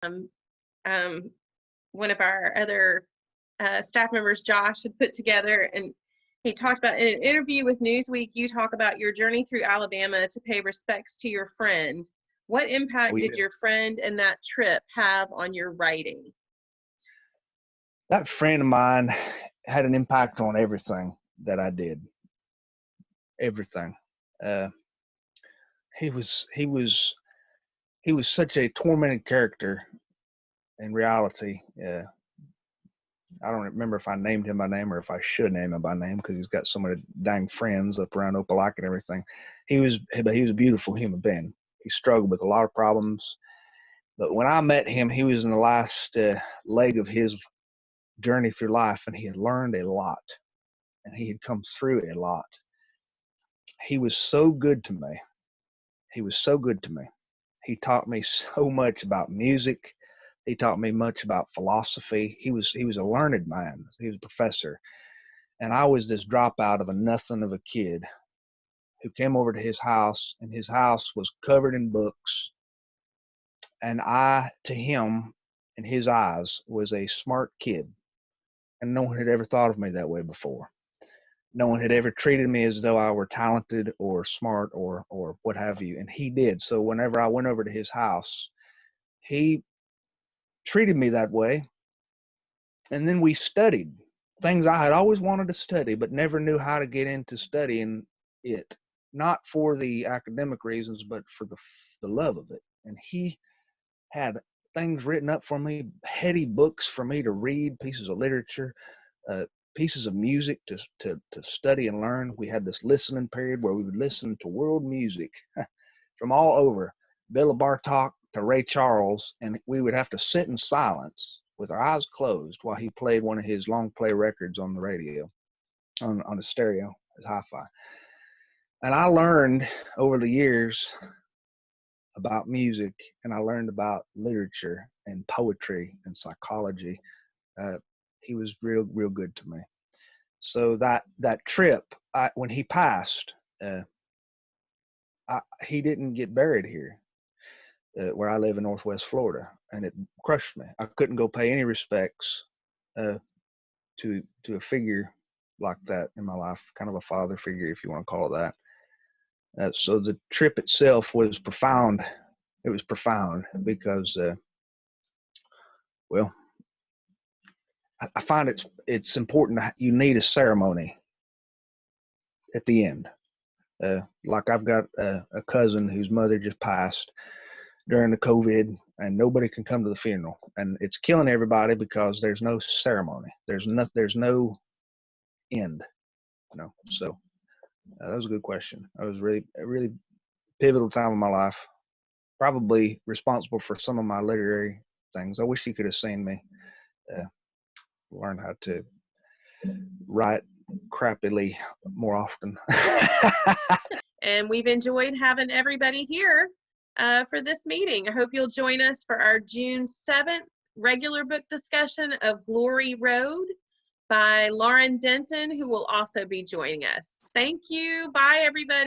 um, um, one of our other staff members, Josh, had put together, and he talked about in an interview with Newsweek, you talk about your journey through Alabama to pay respects to your friend. What Oh, impact did yeah. your friend and that trip have on your writing? That friend of mine had an impact on everything that I did. Everything. Uh, he was such a tormented character in reality. I don't remember if I named him by name or if I should name him by name because he's got so many dang friends up around Opelika and everything. But he was a beautiful human being. He struggled with a lot of problems, but when I met him, he was in the last leg of his journey through life, and he had learned a lot, and he had come through a lot. He was so good to me. He was so good to me. He taught me so much about music. He taught me much about philosophy. He was a learned man. He was a professor. And I was this dropout of a nothing of a kid who came over to his house, and his house was covered in books. And I, to him, in his eyes, was a smart kid. And no one had ever thought of me that way before. No one had ever treated me as though I were talented or smart or what have you. And he did. So whenever I went over to his house, he treated me that way. And then we studied things I had always wanted to study, but never knew how to get into studying it. Not for the academic reasons, but for the love of it. And he had things written up for me, heady books for me to read, pieces of literature, uh, pieces of music to study and learn. We had this listening period where we would listen to world music from all over, Bela Bartok to Ray Charles, and we would have to sit in silence with our eyes closed while he played one of his long play records on the radio, on the stereo, his hi-fi. And I learned over the years about music, and I learned about literature and poetry and psychology. Uh, he was real good to me. So that trip, when he passed, he didn't get buried here, where I live in Northwest Florida, and it crushed me. I couldn't go pay any respects to a figure like that in my life, kind of a father figure, if you want to call it that. So the trip itself was profound. It was profound because, well, I find it's important that you need a ceremony at the end. Like I've got a cousin whose mother just passed during the COVID, and nobody can come to the funeral, and it's killing everybody because there's no ceremony. There's no end. So that was a good question. That was a really pivotal time of my life. Probably responsible for some of my literary things. I wish you could have seen me learn how to write crappily more often. And we've enjoyed having everybody here for this meeting. I hope you'll join us for our June 7th regular book discussion of Glory Road by Lauren Denton, who will also be joining us. Thank you. Bye, everybody.